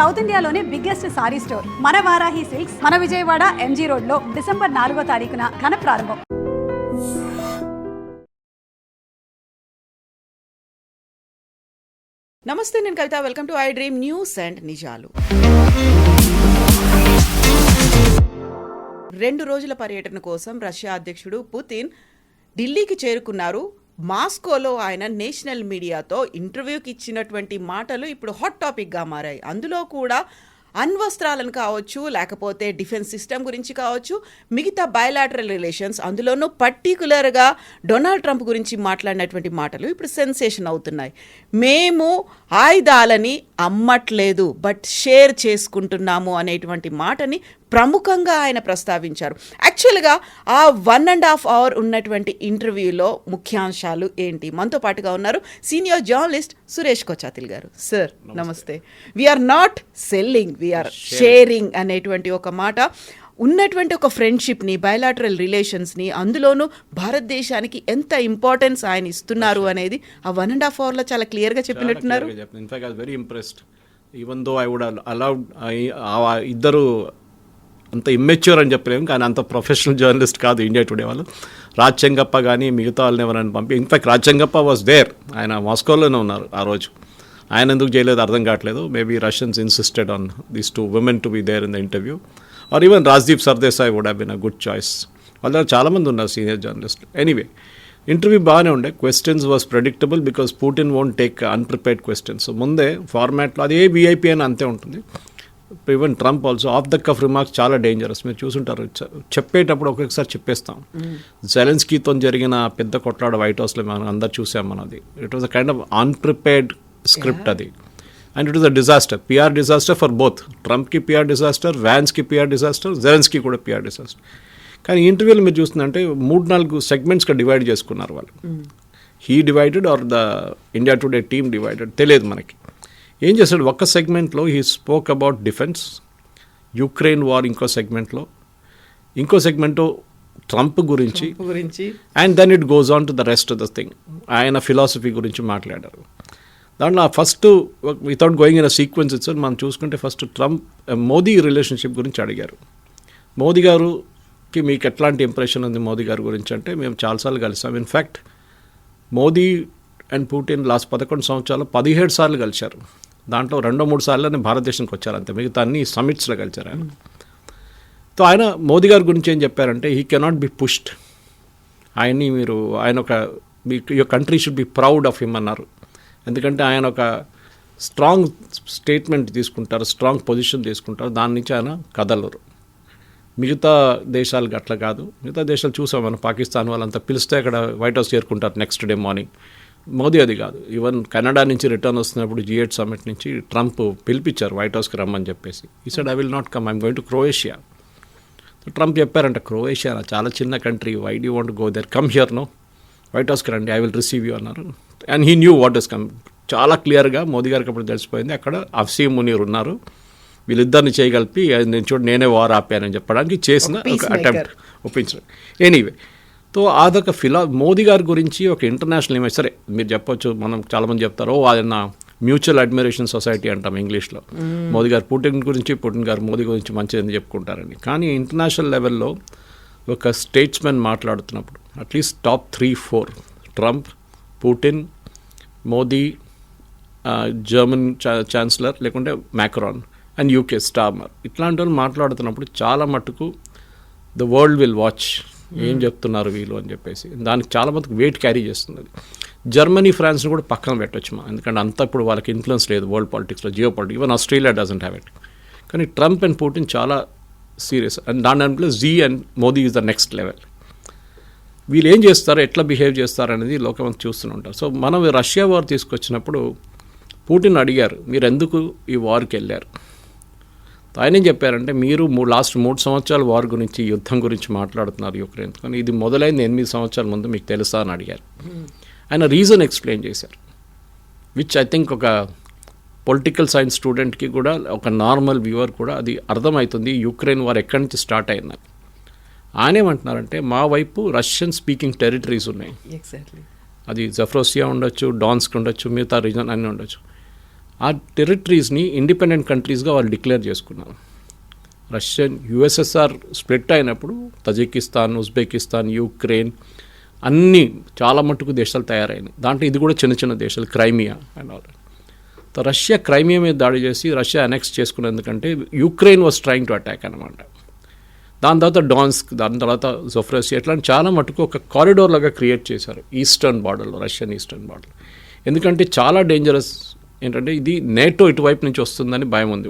South ఇండియాలోనే biggest sorry store మన Varahi silks మన విజయవాడ ఎంజీ రోడ్ లో డిసెంబర్ 4వ తారీఖున ఘన ప్రారంభం. నమస్తే, నేను Kavitha. Welcome to I dream news and నిజాలు. 2 రోజుల పర్యటన కోసం రష్యా అధ్యక్షుడు పుతిన్ ఢిల్లీకి చేరుకున్నారు. మాస్కోలో ఆయన నేషనల్ మీడియాతో ఇంటర్వ్యూకి ఇచ్చినటువంటి మాటలు ఇప్పుడు హాట్ టాపిక్గా మారాయి. అందులో కూడా అణ్వస్త్రాలను కావచ్చు, లేకపోతే డిఫెన్స్ సిస్టమ్ గురించి కావచ్చు, మిగతా బయలాటరల్ రిలేషన్స్, అందులోనూ పర్టికులర్గా డొనాల్డ్ ట్రంప్ గురించి మాట్లాడినటువంటి మాటలు ఇప్పుడు సెన్సేషన్ అవుతున్నాయి. మేము ఆయుధాలని అమ్మట్లేదు, బట్ షేర్ చేసుకుంటున్నాము అనేటువంటి మాటని ప్రముఖంగా ఆయన ప్రస్తావించారు. యాక్చువల్గా ఆ 1.5 అవర్ ఉన్నటువంటి ఇంటర్వ్యూలో ముఖ్యాంశాలు ఏంటి? మనతో పాటుగా ఉన్నారు సీనియర్ జర్నలిస్ట్ సురేష్ కొచాతిల్ గారు. సార్ నమస్తే. We are not selling, we are sharing అనేటువంటి ఒక మాట, ఉన్నటువంటి ఒక ఫ్రెండ్షిప్ని, బయలాటరల్ రిలేషన్స్ని, అందులోనూ భారతదేశానికి ఎంత ఇంపార్టెన్స్ ఆయన ఇస్తున్నారు అనేది ఆ 1.5 అవర్లో చాలా క్లియర్గా చెప్పినట్టున్నారు. ఇద్దరు అంత ఇమ్మెచ్యూర్ అని చెప్పలేము, కానీ అంత ప్రొఫెషనల్ జర్నలిస్ట్ కాదు ఇండియా టుడే వాళ్ళు. రాజ్ చెంగప్ప కానీ మిగతా వాళ్ళని ఎవరైనా పంపి, in fact Raj Chengappa was there, ఆయన మాస్కోలోనే ఉన్నారు ఆ రోజు. ఆయన ఎందుకు చేయలేదు అర్థం కావట్లేదు. Maybe Russians insisted on these 2 women to be there in the interview, or even Rajdeep Sardesai would have been a good choice. వాళ్ళ చాలామంది ఉన్నారు సీనియర్ జర్నలిస్టులు. ఎనీవే, ఇంటర్వ్యూ బాగానే ఉండే. Questions was predictable because Putin won't take unprepared questions. ముందే ఫార్మాట్లో అదే VIP అని అంతే ఉంటుంది. Even Trump also off the cuff remarks చాలా డేంజరస్. మీరు చూసుంటారు, చెప్పేటప్పుడు ఒక్కొక్కసారి చెప్పేస్తాం. జెలెన్స్కీతో జరిగిన పెద్ద కొట్లాడ వైట్ హౌస్లో మనం అందరు చూసాం. మనది it was a kind of unprepared script అది. And it was a disaster, PR disaster for both. ట్రంప్కి పిఆర్ డిజాస్టర్, వ్యాన్స్కి పిఆర్ డిజాస్టర్, జెలెన్స్కీ కూడా పిఆర్ డిజాస్టర్. కానీ ఈ ఇంటర్వ్యూలో మీరు చూస్తుందంటే 3-4 సెగ్మెంట్స్గా డివైడ్ చేసుకున్నారు వాళ్ళు. He divided or the India Today team divided తెలియదు మనకి. ఏం చేశాడు, ఒక్క సెగ్మెంట్లో he spoke about defence, Ukraine war ఇంకో సెగ్మెంట్లో, ఇంకో సెగ్మెంటు ట్రంప్ గురించి, and then it goes on to the rest of the thing. ఆయన ఫిలాసఫీ గురించి మాట్లాడారు. దాంట్లో first without going in a sequence it's మనం చూసుకుంటే ఫస్ట్ ట్రంప్ మోదీ రిలేషన్షిప్ గురించి అడిగారు. మోదీ గారుకి మీకు ఎట్లాంటి ఇంప్రెషన్ ఉంది మోదీ గారి గురించి అంటే, మేము చాలాసార్లు కలిసాం. In fact Modi and Putin last 11 సంవత్సరాలు 17 సార్లు కలిశారు. దాంట్లో 2-3 సార్లు భారతదేశానికి వచ్చారు అంతే, మిగతా అన్ని సమిట్స్లో కలిశారు ఆయన. సో ఆయన మోదీ గారి గురించి ఏం చెప్పారంటే, హీ కెనాట్ బి పుష్డ్. ఆయన ఒక your country should be proud of him అన్నారు. ఎందుకంటే ఆయన ఒక స్ట్రాంగ్ స్టేట్మెంట్ తీసుకుంటారు, స్ట్రాంగ్ పొజిషన్ తీసుకుంటారు, దాని నుంచి ఆయన కదలరు. మిగతా దేశాలకు అట్లా కాదు. మిగతా దేశాలు చూసాం మనం, పాకిస్తాన్ వాళ్ళంతా పిలిస్తే అక్కడ వైట్ హౌస్ చేరుకుంటారు నెక్స్ట్ డే మార్నింగ్. మోదీ అది కాదు. ఈవెన్ కెనడా నుంచి రిటర్న్ వస్తున్నప్పుడు G8 సమ్మిట్ నుంచి ట్రంప్ పిలిపించారు వైట్ హౌస్కి రమ్మని చెప్పేసి. ఈ side I will not come, I'm going to Croatia. Trump చెప్పారంట, క్రొయేషియా చాలా చిన్న country, why do want go there, come here no, white హౌస్కి రండి, ఐ విల్ రిసీవ్ యూ అన్నారు. And he knew what is come. చాలా క్లియర్గా మోదీ గారికి అప్పుడు తెలిసిపోయింది అక్కడ అఫ్సీమ్ మునీర్ ఉన్నారు, వీళ్ళిద్దరిని చేయగలిపి నేనే వార్ ఆపానని చెప్పడానికి చేసిన ఒక అటెంప్ట్ ఒప్పించడం. ఎనీవే, సో అదొక మోదీ గారి గురించి ఒక ఇంటర్నేషనల్ ఇమేజ్. సరే మీరు చెప్పొచ్చు, మనం చాలామంది చెప్తారు ఆయన మ్యూచువల్ అడ్మిరేషన్ సొసైటీ అంటాం ఇంగ్లీష్లో. మోదీ గారు పుటిన్ గురించి, పుటిన్ గారు మోదీ గురించి మంచిదని చెప్పుకుంటారని. కానీ ఇంటర్నేషనల్ లెవెల్లో ఒక స్టేట్స్మెన్ మాట్లాడుతున్నప్పుడు at least top 3-4 Trump, Putin, Modi, German chancellor లేకుంటే మ్యాక్రాన్ అండ్ యూకే స్టార్మర్, ఇట్లాంటి వాళ్ళు మాట్లాడుతున్నప్పుడు చాలా మట్టుకు ద వరల్డ్ విల్ వాచ్ ఏం చెప్తున్నారు వీళ్ళు అని చెప్పేసి. దానికి చాలా మందికి వెయిట్ క్యారీ చేస్తుంది. జర్మనీ, ఫ్రాన్స్ని కూడా పక్కన పెట్టవచ్చు మా, ఎందుకంటే అంతా ఇప్పుడు వాళ్ళకి ఇన్ఫ్లుయెన్స్ లేదు వరల్డ్ పాలిటిక్స్లో, geopolitics. Even Australia doesn't have it. కానీ ట్రంప్ అండ్ పుటిన్ చాలా సీరియస్. అండ్ దాని Xi and Modi is the next level. వీళ్ళు ఏం చేస్తారు, ఎట్లా బిహేవ్ చేస్తారు అనేది లోకం చూస్తూనే ఉంటారు. సో మనం రష్యా వార్ తీసుకొచ్చినప్పుడు పుటిన్ అడిగారు, మీరు ఎందుకు ఈ వార్కి వెళ్ళారు? ఆయన ఏం చెప్పారంటే, మీరు లాస్ట్ 3 సంవత్సరాల వార్ గురించి, యుద్ధం గురించి మాట్లాడుతున్నారు యుక్రెయిన్, కానీ ఇది మొదలైంది 8 సంవత్సరాల ముందు, మీకు తెలుసా అని అడిగారు. ఆయన రీజన్ ఎక్స్ప్లెయిన్ చేశారు, విచ్ ఐ థింక్ ఒక పొలిటికల్ సైన్స్ స్టూడెంట్కి కూడా, ఒక నార్మల్ వ్యూవర్ కూడా అది అర్థమవుతుంది యుక్రెయిన్ వార్ ఎక్కడి నుంచి స్టార్ట్ అయిందని. ఆయన ఏమంటున్నారంటే, మా వైపు రష్యన్ స్పీకింగ్ టెరిటరీస్ ఉన్నాయి. ఎగ్జాక్ట్లీ. అది జఫ్రోసియా ఉండొచ్చు, డాన్స్క్ ఉండొచ్చు, మిగతా రీజన్ అన్నీ ఉండొచ్చు. ఆ టెరిటరీస్ని ఇండిపెండెంట్ కంట్రీస్గా వాళ్ళు డిక్లేర్ చేసుకున్నారు. రష్యన్ యుఎస్ఎస్ఆర్ స్ప్లిట్ అయినప్పుడు తజికిస్తాన్, ఉజ్బెకిస్తాన్, యుక్రెయిన్ అన్నీ చాలా మట్టుకు దేశాలు తయారైనాయి. దాంట్లో ఇది కూడా చిన్న చిన్న దేశాలు, Crimea and all. Russia Crimea మీద దాడి చేసి రష్యా అనెక్స్ చేసుకునేందుకంటే Ukraine was trying to attack అనమాట. దాని తర్వాత డాన్స్క్, దాని తర్వాత జోఫ్రసియా, ఇట్లాంటి చాలా మటుకు ఒక కారిడోర్ లాగా క్రియేట్ చేశారు ఈస్టర్న్ బార్డర్లో, రష్యన్ ఈస్టర్న్ బార్డర్. ఎందుకంటే చాలా డేంజరస్ ఏంటంటే ఇది నేటో ఇటువైపు నుంచి వస్తుందని భయం ఉంది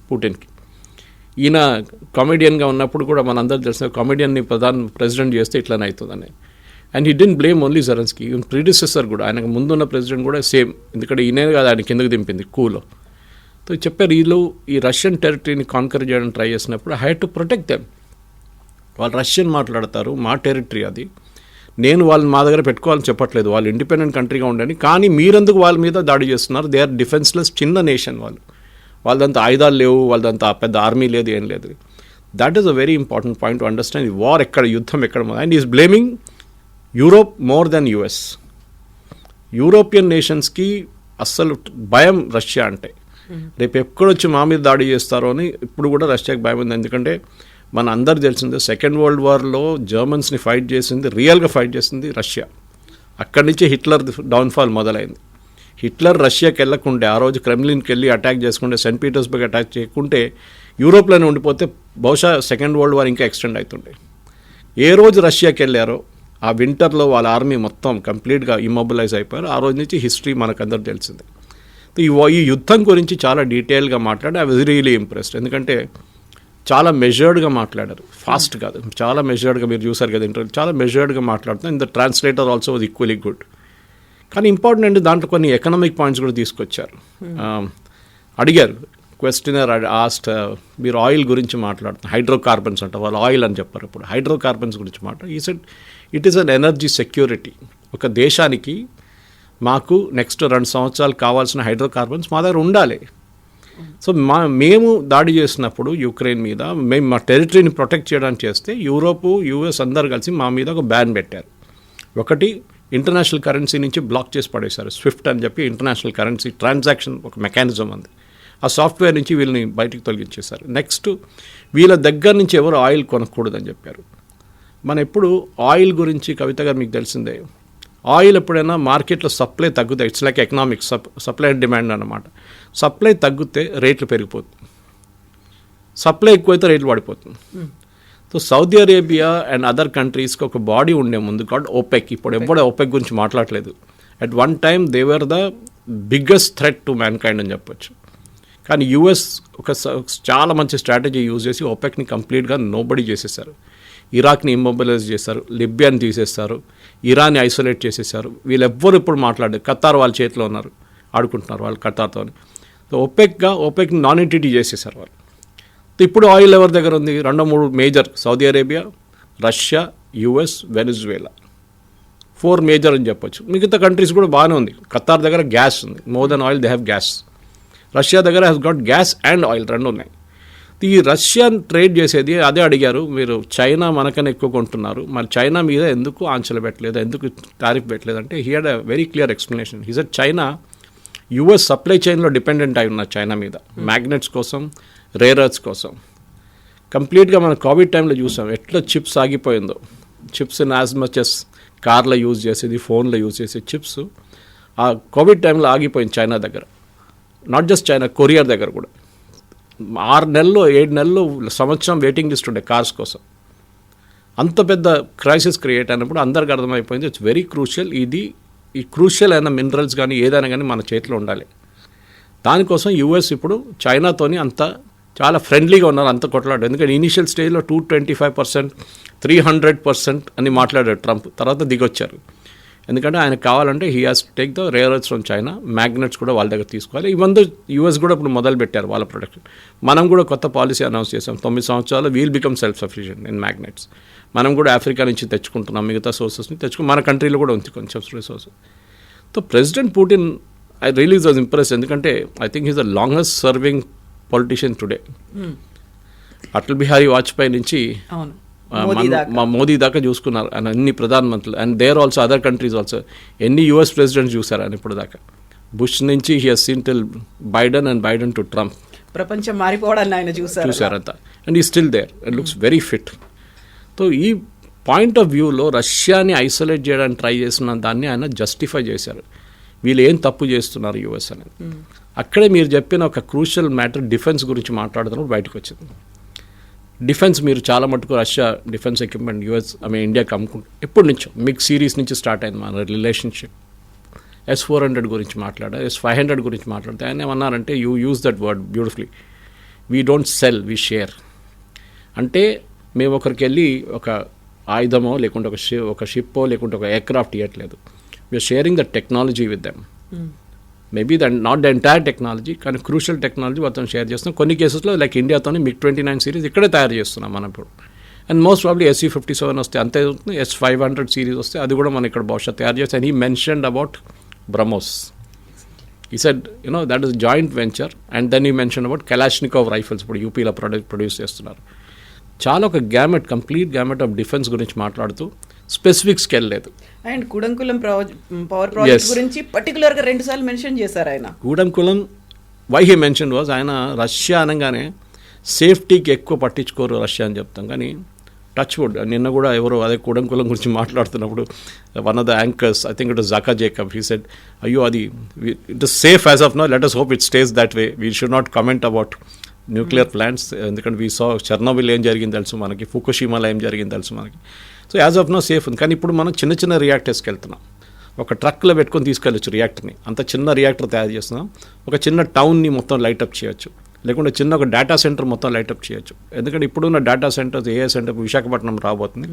పుటిన్కి. ఈయన కామెడియన్గా ఉన్నప్పుడు కూడా మనందరూ తెలిసిన కామెడియన్ని ప్రెసిడెంట్ చేస్తే ఇట్లానే అవుతుందని. And he didn't blame only Zelensky, even predecessor కూడా, ఆయనకు ముందున్న ప్రెసిడెంట్ కూడా సేమ్. ఎందుకంటే ఈయనే కాదు ఆయన కిందకి దింపింది కూలో. సో చెప్పారు వీళ్ళు ఈ రష్యన్ టెరిటరీని కాన్కర్ చేయడానికి ట్రై చేసినప్పుడు I had to protect them. వాళ్ళు రష్యన్ మాట్లాడతారు, మా టెరిటరీ అది, నేను వాళ్ళని మా దగ్గర పెట్టుకోవాలని చెప్పట్లేదు, వాళ్ళు ఇండిపెండెంట్ కంట్రీగా ఉండని, కానీ మీరెందుకు వాళ్ళ మీద దాడి చేస్తున్నారు? దే ఆర్ డిఫెన్స్లెస్, చిన్న నేషన్ వాళ్ళు, వాళ్ళదంతా ఆయుధాలు లేవు, వాళ్ళదంతా పెద్ద ఆర్మీ లేదు, ఏం లేదు. That is a very important point to understand. ఈ వార్ ఎక్కడ, యుద్ధం ఎక్కడ, and is blaming Europe more than US. European నేషన్స్కి అస్సలు భయం రష్యా అంటే. రేపు ఎక్కడొచ్చి మా మీద దాడి చేస్తారో అని ఇప్పుడు కూడా రష్యాకి భయం ఉంది. ఎందుకంటే మన అందరు తెలిసిందే, సెకండ్ వరల్డ్ వార్లో జర్మన్స్ని ఫైట్ చేసింది, రియల్గా ఫైట్ చేసింది రష్యా. అక్కడి నుంచి హిట్లర్ డౌన్ఫాల్ మొదలైంది. హిట్లర్ రష్యాకి వెళ్ళకుంటే, ఆ రోజు క్రెమ్లిన్కి వెళ్ళి అటాక్ చేసుకుంటే, సెయింట్ పీటర్స్బర్గ్ అటాక్ చేయకుంటే, యూరోప్లోనే ఉండిపోతే బహుశా సెకండ్ వరల్డ్ వార్ ఇంకా ఎక్స్టెండ్ అవుతుండే. ఏ రోజు రష్యాకి వెళ్ళారో ఆ వింటర్లో వాళ్ళ ఆర్మీ మొత్తం కంప్లీట్గా ఇమ్మొబిలైజ్ అయిపోయారు. ఆ రోజు నుంచి హిస్టరీ మనకందరూ తెలిసిందే. ఈ యుద్ధం గురించి చాలా డీటెయిల్గా మాట్లాడి ఐ వాజ్ రియలీ ఇంప్రెస్డ్. ఎందుకంటే చాలా మెజర్డ్గా మాట్లాడారు, ఫాస్ట్ కాదు, చాలా మెజర్డ్గా. మీరు చూసారు కదా ఇంటర్వ్యూ, చాలా మెజర్డ్గా మాట్లాడుతాం. In the translator also was equally good. కానీ ఇంపార్టెంట్ అంటే దాంట్లో కొన్ని ఎకనామిక్ పాయింట్స్ కూడా తీసుకొచ్చారు. అడిగారు క్వశ్చనర్ ఆస్ట్, మీరు ఆయిల్ గురించి మాట్లాడుతున్నారు, హైడ్రోకార్బన్స్ అంట, వాళ్ళు ఆయిల్ అని చెప్పారు. ఇప్పుడు హైడ్రోకార్బన్స్ గురించి మాట్లాడు. ఈ set it is an energy security. ఒక దేశానికి మాకు నెక్స్ట్ 2 సంవత్సరాలు కావాల్సిన హైడ్రోకార్బన్స్ మా దగ్గర ఉండాలి. సో మేము దాడి చేసినప్పుడు యుక్రెయిన్ మీద, మేము మా టెరిటరీని ప్రొటెక్ట్ చేయడానికి చేస్తే యూరోపు, యూఎస్ అందరు కలిసి మా మీద ఒక బ్యాన్ పెట్టారు. ఒకటి, ఇంటర్నేషనల్ కరెన్సీ నుంచి బ్లాక్ చేసి పడేశారు. స్విఫ్ట్ అని చెప్పి ఇంటర్నేషనల్ కరెన్సీ ట్రాన్సాక్షన్ ఒక మెకానిజం ఉంది, ఆ సాఫ్ట్వేర్ నుంచి వీళ్ళని బయటికి తొలగించేశారు. నెక్స్ట్, వీళ్ళ దగ్గర నుంచి ఎవరు ఆయిల్ కొనకూడదని చెప్పారు. మన ఎప్పుడు ఆయిల్ గురించి కవిత గారు మీకు తెలిసిందే, ఆయిల్ ఎప్పుడైనా మార్కెట్లో సప్లై తగ్గుతాయి. It's like economics, supply and demand అన్నమాట. సప్లై తగ్గితే రేట్లు పెరిగిపోతుంది, సప్లై ఎక్కువైతే రేట్లు పడిపోతుంది. So Saudi Arabia and other కంట్రీస్కి ఒక బాడీ ఉండే ముందు కాబట్టి ఓపెక్, ఇప్పుడు ఎప్పుడూ ఓపెక్ గురించి మాట్లాడలేదు. At one time they were the biggest threat to man kind అని చెప్పొచ్చు. కానీ యూఎస్ ఒక చాలా మంచి స్ట్రాటజీ యూజ్ చేసి ఓపెక్ని కంప్లీట్గా నోబడి చేసేసారు. ఇరాక్ని ఇమ్మొబిలైజ్ చేశారు, లిబియాని తీసేస్తారు, ఇరాన్ని ఐసోలేట్ చేసేసారు. వీళ్ళెవ్వరు ఇప్పుడు మాట్లాడారు. ఖతార్ వాళ్ళ చేతిలో ఉన్నారు, ఆడుకుంటున్నారు వాళ్ళు ఖతార్తో. సో ఓపెక్ని నాన్ ఎంటిటీ చేసేసారు వాళ్ళు. ఇప్పుడు ఆయిల్ ఎవరి దగ్గర ఉంది? 2-3 major, Saudi Arabia, Russia, US, Venezuela, 4 major అని చెప్పొచ్చు. మిగతా కంట్రీస్ కూడా బాగానే ఉంది. ఖతార్ దగ్గర గ్యాస్ ఉంది, more than oil they have gas. Russia దగ్గర has got gas and oil, 2 ఉన్నాయి. ఈ రష్యన్ ట్రేడ్ చేసేది అదే అడిగారు. మీరు చైనా మనకన్నా ఎక్కువ కొంటున్నారు, మరి చైనా మీద ఎందుకు ఆంక్షలు పెట్టలేదు, ఎందుకు టారిఫ్ పెట్టలేదు అంటే he had a very clear explanation. He said China US supply చైన్లో డిపెండెంట్ అయి ఉన్న చైనా మీద, మ్యాగ్నెట్స్ కోసం, రేర్ ఎర్త్స్ కోసం. కంప్లీట్గా మనం కోవిడ్ టైంలో చూసాం ఎట్లా చిప్స్ ఆగిపోయిందో. చిప్స్ యాజ్ మచ్ ఎస్ కార్లో యూజ్ చేసేది, ఫోన్లో యూజ్ చేసే చిప్స్ ఆ కోవిడ్ టైంలో ఆగిపోయింది చైనా దగ్గర. నాట్ జస్ట్ చైనా, కొరియా దగ్గర కూడా 6 నెలలు 7 నెలలు సంవత్సరం వెయిటింగ్ లిస్ట్ ఉండే కార్స్ కోసం. అంత పెద్ద క్రైసిస్ క్రియేట్ అయినప్పుడు అందరికి అర్థమైపోయింది ఇట్స్ వెరీ క్రూషియల్. ఈ క్రూషియల్ అయిన మినరల్స్ కానీ ఏదైనా కానీ మన చేతిలో ఉండాలి. దానికోసం యూఎస్ ఇప్పుడు చైనాతోని చాలా ఫ్రెండ్లీగా ఉన్నారు, అంత కొట్లాడు. ఎందుకంటే ఇనీషియల్ స్టేజ్లో 225%, 300% అని మాట్లాడారు ట్రంప్. తర్వాత దిగొచ్చారు. ఎందుకంటే ఆయనకు కావాలంటే he has to take the rare earths from China, magnets కూడా వాళ్ళ దగ్గర తీసుకోవాలి. ఇవంతా యూఎస్ కూడా ఇప్పుడు మొదలు పెట్టారు వాళ్ళ ప్రొడక్షన్. మనం కూడా కొత్త పాలసీ అనౌన్స్ చేసాం, 9 సంవత్సరాలు we'll become self sufficient in magnets. మనం కూడా ఆఫ్రికా నుంచి తెచ్చుకుంటున్నాం, మిగతా సోర్సెస్ని మన కంట్రీలో కూడా ఉంది కొంచెం resources. So president Putin I really was impress. ఎందుకంటే I think he's the longest serving politician today. Atal Bihari Vajpayee నుంచి మోదీ దాకా చూసుకున్నారు ఆయన, అన్ని ప్రధానమంత్రులు. And there also other countries also ఎన్ని యూఎస్ ప్రెసిడెంట్స్ చూసారు ఆయన ఇప్పుడు దాకా. బుష్ నుంచి he has seen till Biden and Biden to Trump ప్రపంచం మారిపోవడాన్ని ఆయన చూసారంతా. And he still there and looks very fit. So ఈ పాయింట్ ఆఫ్ వ్యూలో రష్యాని ఐసోలేట్ చేయడానికి ట్రై చేసిన దాన్ని ఆయన జస్టిఫై చేశారు. వీళ్ళు ఏం తప్పు చేస్తున్నారు యుఎస్ అనేది. అక్కడే మీరు చెప్పిన ఒక క్రూషియల్ మ్యాటర్ డిఫెన్స్ గురించి మాట్లాడుతున్నప్పుడు బయటకు వచ్చింది. డిఫెన్స్ మీరు చాలా మటుకు రష్యా డిఫెన్స్ ఎక్విప్మెంట్ యుఎస్ ఇండియాకి అమ్ముకుంటారు. ఎప్పటి నుంచో మిగ్ సిరీస్ నుంచి స్టార్ట్ అయింది మన రిలేషన్షిప్. S-400 గురించి మాట్లాడారు, S-500 గురించి మాట్లాడితే ఆయన ఏమన్నారంటే you use that word beautifully, we don't sell, we share. అంటే మేము ఒకరికి వెళ్ళి ఒక ఆయుధమో లేకుంటే ఒక షిప్పో లేకుంటే ఒక ఎయిర్క్రాఫ్ట్ ఇవ్వట్లేదు. We are sharing the technology with them. Maybe not the entire technology, కానీ క్రూషియల్ టెక్నాలజీ మొత్తం షేర్ చేస్తున్నాం. కొన్ని కేసెస్లో లైక్ ఇండియాతోనే MiG-29 సిరీస్ ఇక్కడే తయారు చేస్తున్నాం మనం ఇప్పుడు. అండ్ మోస్ట్ ప్రాబ్లీ SU-57 వస్తే అంతే అవుతుంది. S-500 సిరీస్ వస్తే అది కూడా మనం ఇక్కడ బహుశా తయారు చేస్తాం. He mentioned about BrahMos. He said, that is joint venture. And then he mentioned about Kalashnikov rifles. ఇప్పుడు యూపీలో ప్రొడ్యూస్ చేస్తున్నారు. చాలా ఒక కంప్లీట్ గ్యామెట్ ఆఫ్ డిఫెన్స్ గురించి మాట్లాడుతూ స్పెసిఫిక్స్కి వెళ్ళలేదు. అండ్ కూడంకులం పవర్ ప్రాజెక్ట్ గురించి పర్టికులర్గా 2 సార్లు మెన్షన్ చేశారు ఆయన. Kudankulam why he mention was, ఆయన రష్యా అనగానే సేఫ్టీకి ఎక్కువ పట్టించుకోరు రష్యా అని చెప్తాం, కానీ టచ్ వుడ్ నిన్న కూడా ఎవరో అదే కూడంకులం గురించి మాట్లాడుతున్నప్పుడు one of the anchors, I think it was Zakka Jacob, he said అయ్యో అది it is safe as of now, let us hope it stays that way, we should not comment about nuclear plants. ఎందుకంటే we saw Chernobyl ఏం జరిగింది తెలుసు మనకి, ఫుకుషిమాలో ఏం జరిగింది తెలుసు మనకి. So as of now safe ఉంది. కానీ ఇప్పుడు మనం చిన్న చిన్న రియాక్టర్స్కి వెళ్తున్నాం. ఒక ట్రక్లో పెట్టుకొని తీసుకెళ్ళచ్చు రియాక్టర్ని, అంత చిన్న రియాక్టర్ తయారు చేస్తున్నాం. ఒక చిన్న టౌన్ని మొత్తం లైటప్ చేయొచ్చు, లేకుంటే చిన్న ఒక డేటా సెంటర్ మొత్తం లైటప్ చేయొచ్చు. ఎందుకంటే ఇప్పుడున్న డేటా సెంటర్స్ ఏఏ సెంటర్ విశాఖపట్నం రాబోతుంది,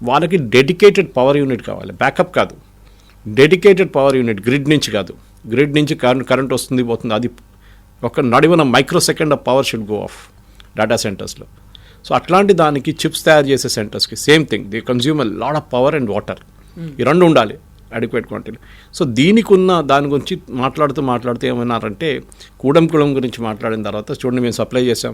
వాళ్ళకి డెడికేటెడ్ పవర్ యూనిట్ కావాలి, బ్యాకప్ కాదు, డెడికేటెడ్ పవర్ యూనిట్, గ్రిడ్ నుంచి కాదు. గ్రిడ్ నుంచి కరెంట్ వస్తుంది పోతుంది, అది ఒక నడివన microsecond of power should go off data సెంటర్స్లో. సో అట్లాంటి దానికి చిప్స్ తయారు చేసే సెంటర్స్కి same thing, the consumer load of power and water, ఈ రెండు ఉండాలి అడిక్వేట్ క్వాంటిటీ. సో దీనికి ఉన్న దాని గురించి మాట్లాడుతూ ఏమన్నారంటే కూడంకులం గురించి మాట్లాడిన తర్వాత చూడండి మేము సప్లై చేసాం,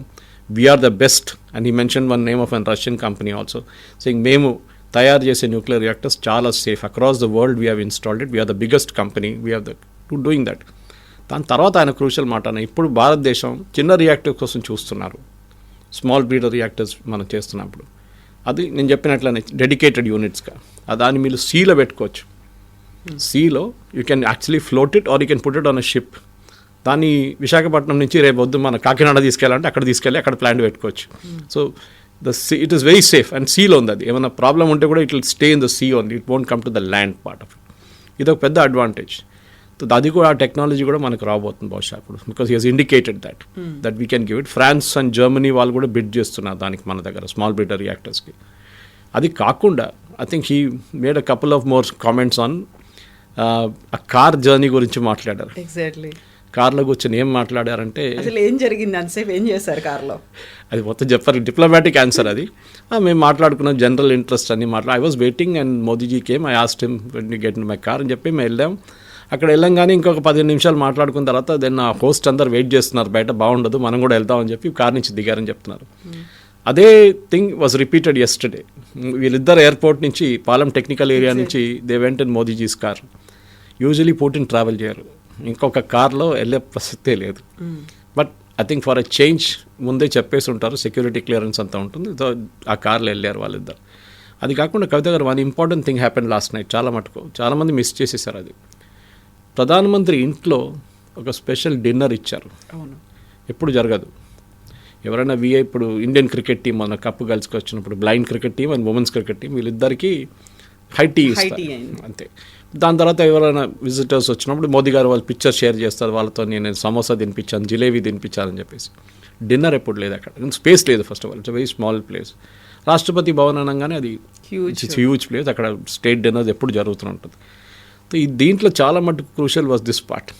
we are the best. And he mention one name of an Russian company also, saying మేము తయారు చేసే న్యూక్లియర్ రియాక్టర్స్ చాలా safe, across the world we have installed it, we are the biggest company, we have the to doing that. దాని తర్వాత ఆయన crucial మాట, ఇప్పుడు భారతదేశం చిన్న రియాక్టర్ కోసం చూస్తున్నారు, స్మాల్ బ్రీడర్ రియాక్టర్స్ మనం చేస్తున్నప్పుడు అది నేను చెప్పినట్లనే డెడికేటెడ్ యూనిట్స్గా దాన్ని మీరు సీలో పెట్టుకోవచ్చు. సీలో you can actually float it or you can put it on a ship. దాన్ని విశాఖపట్నం నుంచి రేపు వద్దు మన కాకినాడ తీసుకెళ్ళాలంటే అక్కడ తీసుకెళ్ళి అక్కడ ప్లాంట్ పెట్టుకోవచ్చు. So it is very safe and సీలో ఉంది. అది ఏమైనా ప్రాబ్లం ఉంటే కూడా it will stay in the sea only, it won't come to the land part of it. ఇది ఒక పెద్ద అడ్వాంటేజ్. అది కూడా ఆ టెక్నాలజీ కూడా మనకు రాబోతుంది బహుశా ఇప్పుడు, because he has indicated that we can give it. France and Germany వాళ్ళు కూడా బిడ్ చేస్తున్నారు దానికి మన దగ్గర స్మాల్ బ్రీడర్ రియాక్టర్స్కి. అది కాకుండా I think he made a couple of more comments on ఆ కార్ జర్నీ గురించి మాట్లాడారు. ఎగ్జాక్ట్లీ కార్లో కూర్చొని ఏం మాట్లాడారంటే అసలు ఏం జరిగింది అంతసేపు ఏం చేశారు కార్లో, అది మొత్తం చెప్పారు. డిప్లొమాటిక్ ఆన్సర్ అది. మేము మాట్లాడుకున్నాం జనరల్ ఇంట్రెస్ట్ అని I was waiting and Modiji came, I asked him when you get in my car అని చెప్పి మేము వెళ్ళాం. అక్కడ వెళ్ళంగానే ఇంకొక 15 నిమిషాలు మాట్లాడుకున్న తర్వాత దెన్ ఆ హోస్ట్ అందరు వెయిట్ చేస్తున్నారు బయట, బాగుండదు మనం కూడా వెళ్తామని చెప్పి కార్ నుంచి దిగారని చెప్తున్నారు. అదే థింగ్ వాజ్ రిపీటెడ్ యెస్టర్డే. వీళ్ళిద్దరు ఎయిర్పోర్ట్ నుంచి పాలెం టెక్నికల్ ఏరియా నుంచి they went in Modiji's car. Usually Putin travel చేయరు, ఇంకొక కార్లో వెళ్ళే ప్రసక్తే లేదు. But I think for a change ముందే చెప్పేసి ఉంటారు, సెక్యూరిటీ క్లియరెన్స్ అంతా ఉంటుంది. సో ఆ కార్లో వెళ్ళారు వాళ్ళిద్దరు. అది కాకుండా కవిత గారు one important thing happen last night, చాలా మటుకు చాలామంది మిస్ చేసేసారు. అది ప్రధానమంత్రి ఇంట్లో ఒక స్పెషల్ డిన్నర్ ఇచ్చారు. అవును, ఎప్పుడు జరగదు. ఎవరైనా ఇప్పుడు ఇండియన్ క్రికెట్ టీం మన కప్పు గెలుచుకొచ్చినప్పుడు blind cricket team and women's cricket team వీళ్ళిద్దరికీ హై టీ అంతే. దాని తర్వాత ఎవరైనా విజిటర్స్ వచ్చినప్పుడు మోదీ గారు వాళ్ళు పిక్చర్ షేర్ చేస్తారు, వాళ్ళతో నేను సమోసా తినిపించాను, జిలేబీ తినిపించాలని చెప్పేసి. డిన్నర్ ఎప్పుడు లేదు అక్కడ, స్పేస్ లేదు. First of all it's very small place. Rashtrapati Bhavan అనగానే అది హ్యూజ్ ప్లేస్, అక్కడ స్టేట్ డిన్నర్ ఎప్పుడు జరుగుతూ ఉంటుంది. దీంట్లో చాలా మటుకు crucial was this part,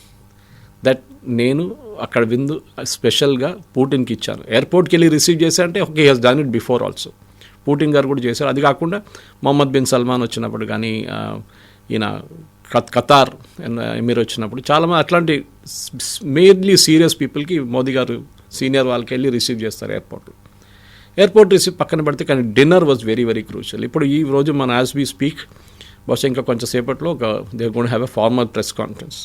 that నేను అక్కడ విందు స్పెషల్గా పుటిన్కి ఇచ్చాను. ఎయిర్పోర్ట్కి వెళ్ళి రిసీవ్ చేశా అంటే okay, he has done it before also. Putin గారు కూడా చేశారు. అది కాకుండా మొహమ్మద్ బిన్ సల్మాన్ వచ్చినప్పుడు కానీ, ఈయన ఖతార్ ఎమీర్ వచ్చినప్పుడు చాలామంది అట్లాంటి మెయిన్లీ సీరియస్ పీపుల్కి మోదీ గారు సీనియర్ వాళ్ళకి వెళ్ళి రిసీవ్ చేస్తారు ఎయిర్పోర్ట్ రిసీవ్ పక్కన పెడితే. కానీ dinner was very very crucial. ఇప్పుడు ఈ రోజు మన యాజ్ వీ స్పీక్ బహుశా ఇంకా కొంచెం సేపట్లో they gonna have a formal press conference.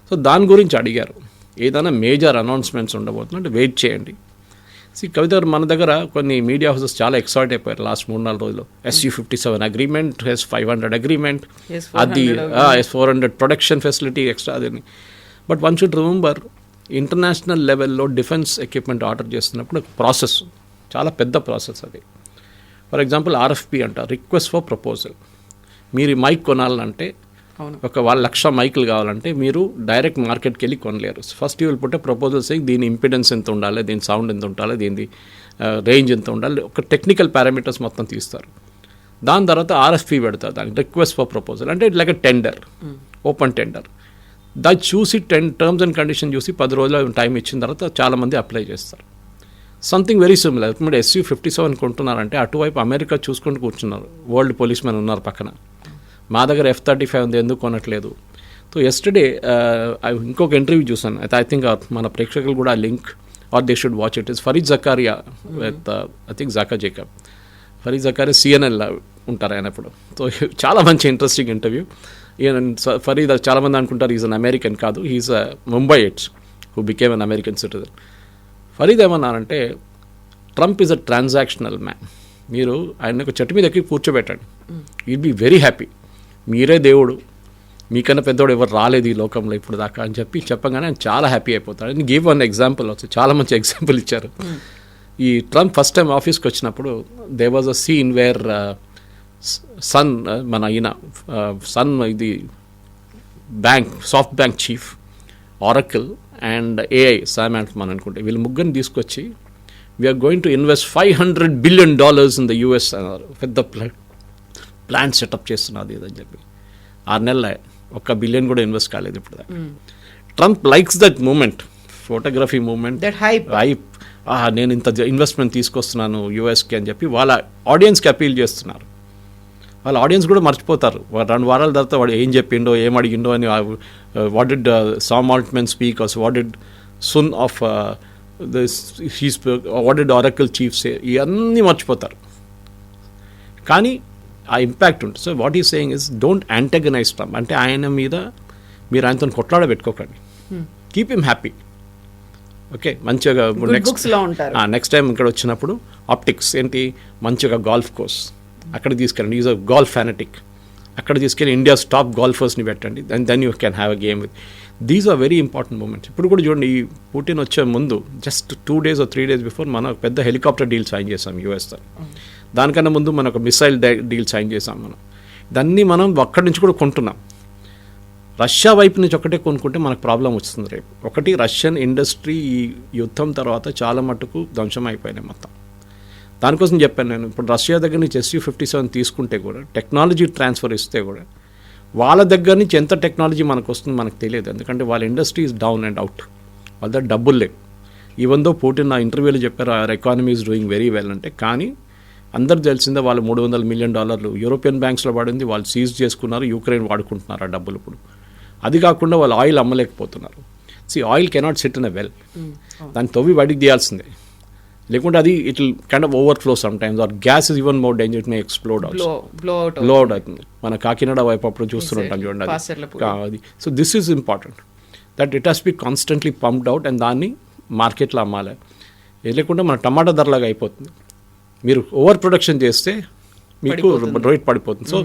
So దాని గురించి అడిగారు, ఏదైనా మేజర్ అనౌన్స్మెంట్స్ ఉండబోతుందంటే వెయిట్ చేయండి. కవిత గారు, మన దగ్గర కొన్ని మీడియా హౌసెస్ చాలా ఎక్సైట్ అయిపోయారు లాస్ట్ 3-4 రోజులు. SU-57 అగ్రిమెంట్, S-500 అగ్రిమెంట్, అది S-400 ప్రొడక్షన్ ఫెసిలిటీ ఎక్స్ట్రా అదని. But one should remember, international లెవెల్లో డిఫెన్స్ ఎక్విప్మెంట్ ఆర్డర్ చేస్తున్నప్పుడు ప్రాసెస్ చాలా పెద్ద ప్రాసెస్ అది. ఫర్ ఎగ్జాంపుల్ RFP అంట, రిక్వెస్ట్ ఫర్ ప్రపోజల్. మీరు ఈ మైక్ కొనాలంటే, ఒక 1,00,000 మైకులు కావాలంటే మీరు డైరెక్ట్ మార్కెట్కి వెళ్ళి కొనలేరు. First you will put proposals, దీని ఇంపిడెన్స్ ఎంత ఉండాలి, దీని సౌండ్ ఎంత ఉండాలి, దీని రేంజ్ ఎంత ఉండాలి, ఒక టెక్నికల్ పారామీటర్స్ మొత్తం తీస్తారు. దాని తర్వాత RFP పెడతారు, దానికి రిక్వెస్ట్ ఫర్ ప్రపోజల్ అంటే it like a tender, open tender. దాన్ని చూసి టర్మ్స్ అండ్ కండిషన్ చూసి 10 రోజులు టైం ఇచ్చిన తర్వాత చాలామంది అప్లై చేస్తారు. Something very similar. ఇప్పుడు SU-57 కొంటున్నారంటే అటువైపు అమెరికా చూసుకుంటూ కూర్చున్నారు, వరల్డ్ పోలీస్ మెన్ ఉన్నారు పక్కన. మా దగ్గర F-35 ఉంది, ఎందుకు కొనట్లేదు? సో ఎస్టర్డే ఇంకొక ఇంటర్వ్యూ చూసాను, అయితే ఐ థింక్ మన ప్రేక్షకులు కూడా link or they should watch it. Is Fareed Zakaria with I think జాకా జేకబ్. ఫరీద్ జకారియా CNN ఉంటారు ఆయన ఇప్పుడు. సో చాలా మంచి ఇంట్రెస్టింగ్ ఇంటర్వ్యూ. ఈయన ఫరీద్ చాలామంది అనుకుంటారు ఈజ్ అన్ అమెరికన్, కాదు, he's Mumbaiites who became an American citizen. Fareed ఏమన్నారంటే, Trump is a transactional man. మీరు ఆయన ఒక చెట్టు మీద ఎక్కి కూర్చోబెట్టండి, యుడ్ బీ వెరీ హ్యాపీ. మీరే దేవుడు, మీకన్నా పెద్దోడు ఎవరు రాలేదు ఈ లోకంలో ఇప్పుడు దాకా అని చెప్పగానే ఆయన చాలా హ్యాపీ అయిపోతాడు. అండ్ గివ్ వన్ ఎగ్జాంపుల్, వచ్చి చాలా మంచి ఎగ్జాంపుల్ ఇచ్చారు. ఈ ట్రంప్ ఫస్ట్ టైం ఆఫీస్కి వచ్చినప్పుడు they was a scene where Son, మన ఈయన సన్, ఇది bank, SoftBank chief, Oracle and AI Sam Altman అనుకుంటే, వీళ్ళు ముగ్గురిని తీసుకొచ్చి we are going to invest $500 billion in the US అన్నారు. పెద్ద ప్లాంట్ సెటప్ చేస్తున్నది ఇదని చెప్పి 6 నెలల $1 billion కూడా ఇన్వెస్ట్ కాలేదు ఇప్పుడు. Trump likes that moment, photography moment, hype. నేను ఇంత ఇన్వెస్ట్మెంట్ తీసుకొస్తున్నాను యూఎస్కి అని చెప్పి వాళ్ళ ఆడియన్స్కి అపీల్ చేస్తున్నారు. వాళ్ళ ఆడియన్స్ కూడా మర్చిపోతారు 2 వారాల తర్వాత వాడు ఏం చెప్పిండో, ఏం అడిగిండో అని. What did Sam Altman speak, what did Son of what did Oracle chief say, ఇవన్నీ మర్చిపోతారు. కానీ ఆ ఇంపాక్ట్ ఉంటుంది. So what is saying is don't antagonise Trump. అంటే ఆయన మీద మీరు ఆయనతో కొట్లాడబెట్టుకోకండి, కీప్ హిమ్ హ్యాపీ. ఓకే, మంచిగా నెక్స్ట్ టైం ఇక్కడ వచ్చినప్పుడు ఆప్టిక్స్ ఏంటి, మంచిగా గాల్ఫ్ కోర్స్ అక్కడ తీసుకెళ్ళండి. ఈజ్ అ గాల్ఫ్ ఫ్యానటిక్, అక్కడ తీసుకెళ్ళి ఇండియాస్ టాప్ గాల్ఫర్స్ని పెట్టండి. Then you can have a game with. These are very important moments. ఇప్పుడు కూడా చూడండి, ఈ పుటిన్ వచ్చే ముందు just 2 days or 3 days before మనం పెద్ద హెలికాప్టర్ డీల్ సైన్ చేసాం యూఎస్తో. దానికన్నా ముందు మనం ఒక మిసైల్ డీల్ సైన్ చేసాం. దాన్ని మనం అక్కడి నుంచి కూడా కొంటున్నాం. రష్యా వైపు నుంచి ఒకటే కొనుక్కుంటే మనకు ప్రాబ్లం వస్తుంది రేపు. ఒకటి, రష్యన్ ఇండస్ట్రీ ఈ యుద్ధం తర్వాత చాలా మట్టుకు ధ్వంసం అయిపోయినాయి మొత్తం. దానికోసం చెప్పాను నేను, ఇప్పుడు రష్యా దగ్గర నుంచి SU-57 తీసుకుంటే కూడా, టెక్నాలజీ ట్రాన్స్ఫర్ ఇస్తే కూడా, వాళ్ళ దగ్గర నుంచి ఎంత టెక్నాలజీ మనకు వస్తుందో మనకు తెలియదు. ఎందుకంటే వాళ్ళ industry is down and out, వాళ్ళ దగ్గర డబ్బులు లేవు. ఈవెన్ దో పుటిన్ నా ఇంటర్వ్యూలో చెప్పారు our economy is doing very well అంటే, కానీ అందరు తెలిసిందే వాళ్ళు $300 million యూరోపియన్ బ్యాంక్స్లో పడింది, వాళ్ళు సీజ్ చేసుకున్నారు, యూక్రెయిన్ వాడుకుంటున్నారు ఆ డబ్బులు ఇప్పుడు. అది కాకుండా వాళ్ళు ఆయిల్ అమ్మలేకపోతున్నారు. Oil cannot sit in a well, దాన్ని తవ్వి బయటికి తీయాల్సిందే, లేకుంటే అది it will kind of overflow sometimes. Or gas is even more danger, it may explode also, blow out అవుతుంది. మన కాకినాడ వైపు అప్పుడు చూస్తుంటాం చూడండి అది. So this is important, that it has be constantly pumped out and దాన్ని మార్కెట్లో అమ్మాలి. లేకుంటే మన టమాటా ధరలాగా అయిపోతుంది. మీరు ఓవర్ ప్రొడక్షన్ చేస్తే మీకు రేట్ పడిపోతుంది. So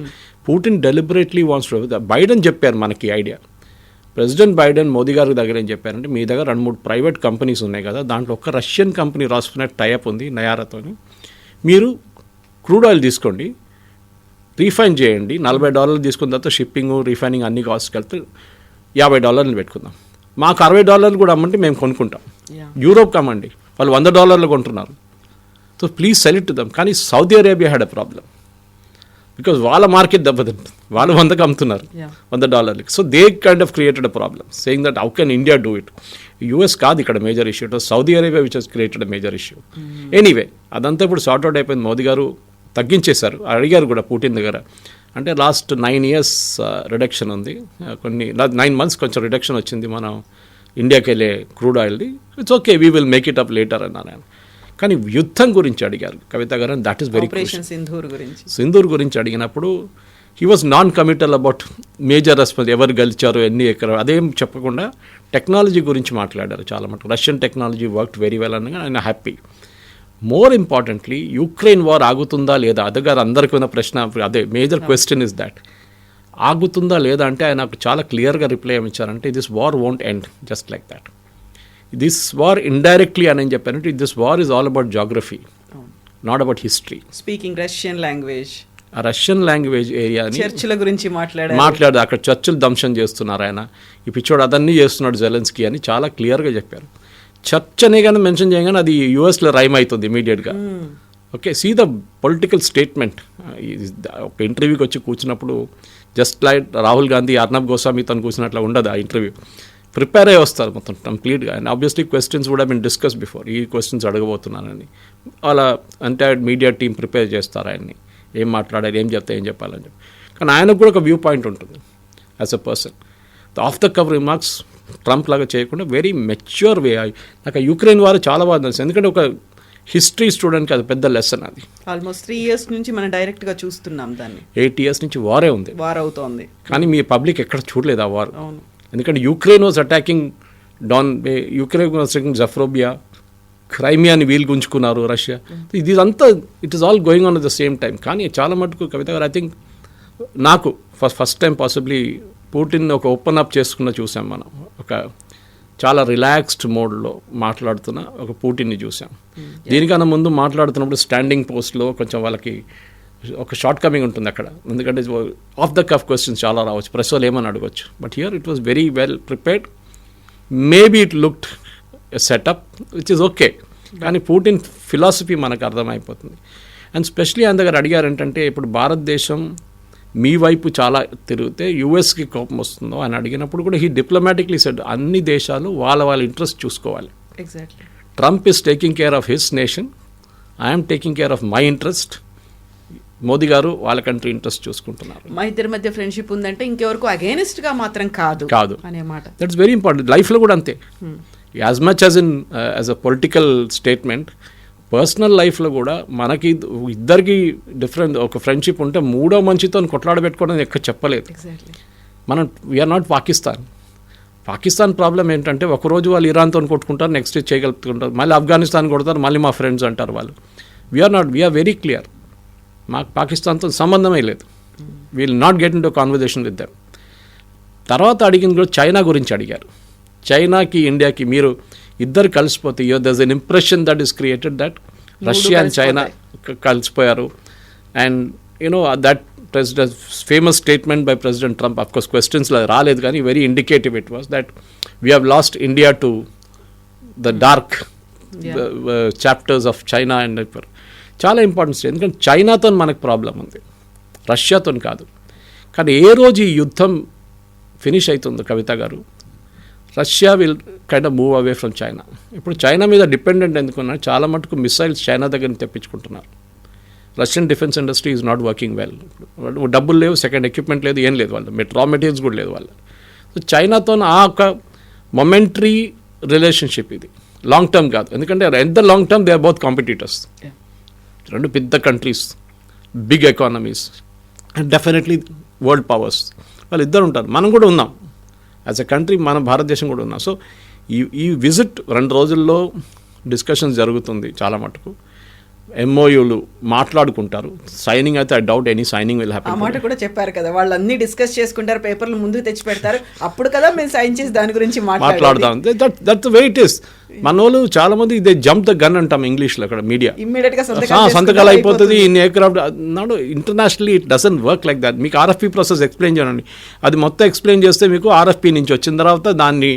Putin deliberately wants to. Biden చెప్పారు మనకి ఐడియా, ప్రెసిడెంట్ బైడెన్ మోదీ గారి దగ్గర ఏం చెప్పారంటే, మీ దగ్గర 2-3 ప్రైవేట్ కంపెనీస్ ఉన్నాయి కదా, దాంట్లో ఒక రష్యన్ కంపెనీ రాసుకున్నట్టు టైఅప్ ఉంది నయారాతోని, మీరు క్రూడ్ ఆయిల్ తీసుకోండి, రీఫైన్ చేయండి, $40 తీసుకున్న తర్వాత షిప్పింగ్, రీఫైనింగ్ అన్ని కాస్ట్కి వెళ్తే $50 పెట్టుకుందాం, మాకు $60 కూడా అమ్మంటే మేము కొనుక్కుంటాం. యూరోప్ అమ్మండి, వాళ్ళు $100 కొంటున్నారు. So please sell it to them. కానీ Saudi Arabia had a problem, because వాళ్ళ మార్కెట్ దెబ్బతింటుంది, వాళ్ళు 100కి అమ్ముతున్నారు, $100. So they kind of created a problem, saying that how can India do it. US కాదు ఇక్కడ major issue, it was Saudi Arabia which has created a major issue. Anyway, అదంతా ఇప్పుడు sort out అయిపోయింది. మోదీ గారు తగ్గించేశారు, అడిగారు కూడా పుటిన్ దగ్గర. అంటే లాస్ట్ 9 years రిడక్షన్ ఉంది, కొన్ని 9 months కొంచెం రిడక్షన్ వచ్చింది మనం ఇండియాకి వెళ్ళే క్రూడ్ ఆయిల్ది. It's okay, we will make it up later అన్నాను. కానీ యుద్ధం గురించి అడిగారు Kavitha garu, that is very crucial. Sindoor గురించి అడిగినప్పుడు he was non committal about major response, ఎవరు గెలిచారు, ఎన్ని ఎక్కడ, అదేం చెప్పకుండా టెక్నాలజీ గురించి మాట్లాడారు చాలా మటుకు. Russian technology worked very well అనగా ఆయన happy. More importantly Ukraine war ఆగుతుందా లేదా, అదే గారు అందరికీ ఉన్న ప్రశ్న, అదే మేజర్ క్వశ్చన్ ఇస్ దాట్. ఆగుతుందా లేదా అంటే ఆయన నాకు చాలా క్లియర్గా రిప్లై ఏమిచ్చారంటే, this war won't end just like that. This war indirectly అని చెప్పానంటే, this war is all about geography, not about history. Speaking Russian language, ఆ రష్యన్ లాంగ్వేజ్ ఏరియాని చర్చిల గురించి మాట్లాడారు. అక్కడ చర్చిలు ధ్వంసం చేస్తున్నారు ఆయన, ఈ పిచ్చోడు అదన్నీ చేస్తున్నాడు జెలెన్స్కీ అని చాలా క్లియర్గా చెప్పారు. చర్చ్ అనే కానీ మెన్షన్ చేయగానే అది యూఎస్లో రైమ్ అవుతుంది ఇమీడియట్గా. Okay, see the political statement. ఒక ఇంటర్వ్యూకి వచ్చి కూర్చున్నప్పుడు జస్ట్ లైక్ రాహుల్ గాంధీ, అర్నబ్ గోస్వామి తను కూర్చున్నట్లు ఉండదు ఆ ఇంటర్వ్యూ. ప్రిపేర్ అయ్యి వస్తారు మొత్తం కంప్లీట్గా. అండ్ ఆబ్వియస్లీ క్వశ్చన్స్ కూడా బిన్ డిస్కస్ బిఫోర్, ఈ క్వశ్చన్స్ అడగబోతున్నానని అలా ఎంటైర్ మీడియా టీం ప్రిపేర్ చేస్తారు ఆయన్ని, ఏం మాట్లాడాలి, ఏం చెప్తే ఏం చెప్పాలని చెప్పి. కానీ ఆయనకు కూడా ఒక వ్యూ పాయింట్ ఉంటుంది as a person. Of the cover remarks Trump లాగా చేయకుండా వెరీ మెచ్యూర్ వే. నాకు యుక్రెయిన్ వారు చాలా బాగా తెలుసు, ఎందుకంటే ఒక హిస్టరీ స్టూడెంట్కి అది పెద్ద లెసన్. అది ఆల్మోస్ట్ 3 years నుంచి మనం డైరెక్ట్గా చూస్తున్నాం దాన్ని. 8 years నుంచి వారే ఉంది, వార్ అవుతోంది. కానీ మీ పబ్లిక్ ఎక్కడ చూడలేదు ఆ వార్. అవును, ఎందుకంటే Ukraine was attacking Ukraine was attacking Zaporizhzhia, క్రైమియాని వీలు గుంజుకున్నారు రష్యా. ఇదంతా it is all going on at the same time. కానీ చాలా మటుకు కవిత గారు, ఐ థింక్ నాకు ఫస్ట్ టైం పాసిబ్లీ పుటిన్ ఒక ఓపెన్ అప్ చేసుకున్న చూసాం మనం. ఒక చాలా రిలాక్స్డ్ మోడ్లో మాట్లాడుతున్న ఒక పుటిన్ని చూసాం. దీనికన్నా ముందు మాట్లాడుతున్నప్పుడు స్టాండింగ్ పోస్ట్లో కొంచెం వాళ్ళకి ఒక షార్ట్ కమింగ్ ఉంటుంది అక్కడ, ఎందుకంటే ఆఫ్ ద కఫ్ క్వశ్చన్స్ చాలా రావచ్చు, ప్రెస్ వాళ్ళు ఏమని అడగవచ్చు. But here it was very well prepared. Maybe it looked setup which is okay, కానీ పుటిన్ ఫిలాసఫీ మనకు అర్థమైపోతుంది. అండ్ స్పెషలీ ఆయన దగ్గర అడిగారు ఏంటంటే, ఇప్పుడు భారతదేశం మీ వైపు చాలా తిరిగితే యూఎస్కి కోపం వస్తుందో అని అడిగినప్పుడు కూడా హీ డిప్లొమాటిక్లీ సెడ్, అన్ని దేశాలు వాళ్ళ ఇంట్రెస్ట్ చూసుకోవాలి. Exactly. Trump is taking care of his nation, I'm taking care of my interest. Modi గారు వాళ్ళ కంట్రీ ఇంట్రెస్ట్ చూసుకుంటున్నారు. మా ఇద్దరి మధ్య ఫ్రెండ్షిప్ ఉందంటే ఇంకెవరకు అగేనిస్ట్గా మాత్రం కాదు అనే మాట. That's very important. లైఫ్లో కూడా అంతే. As much as in as a political statement, personal లైఫ్లో కూడా మనకి ఇద్దరికి డిఫరెంట్ ఒక ఫ్రెండ్షిప్ ఉంటే మూడో మనిషితో కొట్లాడబెట్టుకోవడం ఎక్కడ చెప్పలేదు. మనం వీఆర్ నాట్ పాకిస్తాన్ ప్రాబ్లం ఏంటంటే, ఒకరోజు వాళ్ళు ఇరాన్తో కొట్టుకుంటారు, నెక్స్ట్ డే చేయగలుగుతుంటారు, మళ్ళీ ఆఫ్ఘనిస్తాన్ కొడతారు, మళ్ళీ మా ఫ్రెండ్స్ అంటారు వాళ్ళు. వీఆర్ వెరీ క్లియర్, మాకు పాకిస్తాన్తో సంబంధమే లేదు. Will not get in to conversation with them. తర్వాత అడిగింది కూడా చైనా గురించి అడిగారు. చైనాకి ఇండియాకి మీరు ఇద్దరు కలిసిపోతే, there is an impression that is created that Russia and China కలిసిపోయారు. And you know that president famous statement by president Trump, of course క్వశ్చన్స్లో రాలేదు కానీ very indicative it was, that we have lost India to the dark chapters of China and చాలా important. ఎందుకంటే చైనాతో మనకు problem ఉంది, రష్యాతో కాదు. కానీ ఏ రోజు ఈ యుద్ధం ఫినిష్ అవుతుందో కవిత గారు, Russia will kind of move away from China. ఇప్పుడు చైనా మీద డిపెండెంట్ ఎందుకున్నారు, చాలా మటుకు మిసైల్స్ చైనా దగ్గర తెప్పించుకుంటున్నారు. Russian defence industry is not working well. డబ్బులు లేవు, సెకండ్ ఎక్విప్మెంట్ లేదు, ఏం లేదు వాళ్ళు, రా మెటీరియల్స్ కూడా లేదు వాళ్ళు. సో చైనాతో ఆ ఒక మొమెంటరీ రిలేషన్షిప్ ఇది, లాంగ్ టర్మ్ కాదు. ఎందుకంటే at the long term they are both competitors. రెండు పెద్ద countries, big economies and definitely world powers, వాళ్ళు ఇద్దరు ఉంటారు. మనం కూడా ఉన్నాం యాజ్ ఎ కంట్రీ, మన భారతదేశం కూడా ఉన్నాం. సో ఈ విజిట్ 2 రోజుల్లో డిస్కషన్స్ జరుగుతుంది చాలా మటుకు. ఎంఓయూలు మాట్లాడుకుంటారు. సైనింగ్ అయితే I doubt any signing will happen. ఆ మాట కూడా చెప్పారు కదా, వాళ్ళు అన్ని డిస్కస్ చేసుకుంటారు, పేపర్లు ముందుకు తెచ్చి పెడతారు, అప్పుడు కదా మేము సైన్ చేసి దాని గురించి మాట్లాడదాం. That the way it is. మన వాళ్ళు చాలా మంది దే జంప్ ద గన్ అంటాం ఇంగ్లీష్లో అక్కడ మీడియా. ఇమ్మీడియట్ గా సంతకాలు అయిపోతుంది ఇన్ ఎయిర్క్రాఫ్ట్. నాడు internationally it doesn't work like that. మీకు ఆర్ఎఫ్పీ ప్రాసెస్ ఎక్స్ప్లెయిన్ చేయండి, అది మొత్తం ఎక్స్ప్లెయిన్ చేస్తే మీకు ఆర్ఎఫ్పీ నుంచి వచ్చిన తర్వాత దాన్ని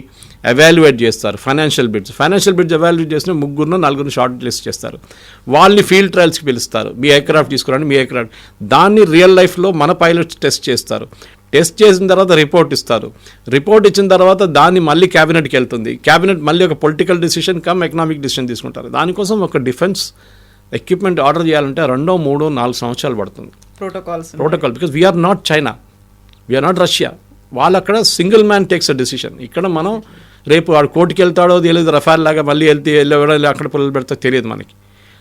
ఎవాల్యుయేట్ చేస్తారు. ఫైనాన్షియల్ బిడ్స్ ఎవాల్యుయేట్ చేసిన 3-4 షార్ట్ లిస్ట్ చేస్తారు. వాళ్ళని ఫీల్డ్ ట్రయల్స్కి పిలుస్తారు. మీ ఎయిర్క్రాఫ్ట్ తీసుకురండి, మీ ఎయిర్క్రాఫ్ట్ దాన్ని రియల్ లైఫ్లో మన పైలట్స్ టెస్ట్ చేస్తారు. టెస్ట్ చేసిన తర్వాత రిపోర్ట్ ఇస్తారు. రిపోర్ట్ ఇచ్చిన తర్వాత దాన్ని మళ్ళీ క్యాబినెట్కి వెళ్తుంది. క్యాబినెట్ మళ్ళీ ఒక పొలిటికల్ డిసిషన్ ఎకనామిక్ డిసిషన్ తీసుకుంటారు. దానికోసం ఒక డిఫెన్స్ ఎక్విప్మెంట్ ఆర్డర్ చేయాలంటే 2, 3, 4 సంవత్సరాలు పడుతుంది. Protocol because we are not China, we are not Russia. వాళ్ళు అక్కడ single man takes a decision. ఇక్కడ మనం రేపు వాడు కోర్టుకి వెళ్తాడో తెలియదు, రఫాల్ లాగా మళ్ళీ వెళ్ళి అక్కడ పొలలు పెడతా తెలియదు మనకి.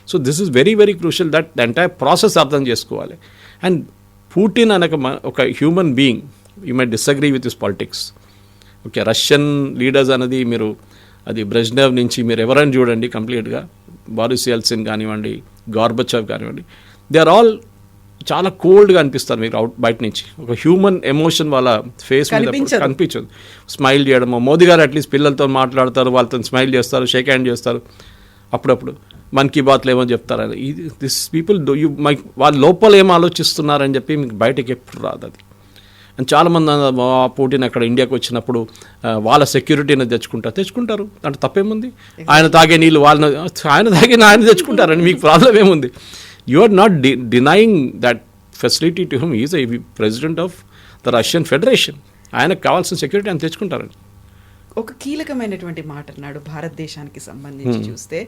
So this is very very crucial that the entire process అర్థం చేసుకోవాలి. అండ్ పుటిన్ అనే ఒక human being, you my disagree with his politics. Okay, Russian leaders అనేది మీరు అది బ్రెజ్నెవ్ నుంచి మీరు ఎవరైనా చూడండి కంప్లీట్గా, బారిస్ యెల్సిన్ కానివ్వండి, గార్బచవ్ కానివ్వండి, దే ఆర్ ఆల్ చాలా కోల్డ్గా అనిపిస్తారు మీకు బయట నుంచి. ఒక హ్యూమన్ ఎమోషన్ వాళ్ళ ఫేస్ మీద కనిపించదు. స్మైల్ చేయడము, మోదీ గారు అట్లీస్ట్ పిల్లలతో మాట్లాడతారు, వాళ్ళతో స్మైల్ చేస్తారు, షేక్ హ్యాండ్ చేస్తారు, అప్పుడప్పుడు మన్ కీ బాత్లో ఏమో చెప్తారు. దిస్ పీపుల్ వాళ్ళ లోపల ఏం ఆలోచిస్తున్నారని చెప్పి మీకు బయటకి ఎప్పుడు రాదు అది. అండ్ చాలామంది పుటిన్ అక్కడ ఇండియాకి వచ్చినప్పుడు వాళ్ళ సెక్యూరిటీని తెచ్చుకుంటారు, అంటే తప్పేముంది. ఆయన తాగే నీళ్ళు ఆయన తెచ్చుకుంటారని మీకు ప్రాబ్లం ఏముంది? You are not denying that facility to him. Is a president of the Russian federation. ఆయనకు కావాల్సిన సెక్యూరిటీ ఆయన తెచ్చుకుంటారని. ఒక కీలకమైనటువంటి మాట అన్నాడు భారతదేశానికి సంబంధించి చూస్తే.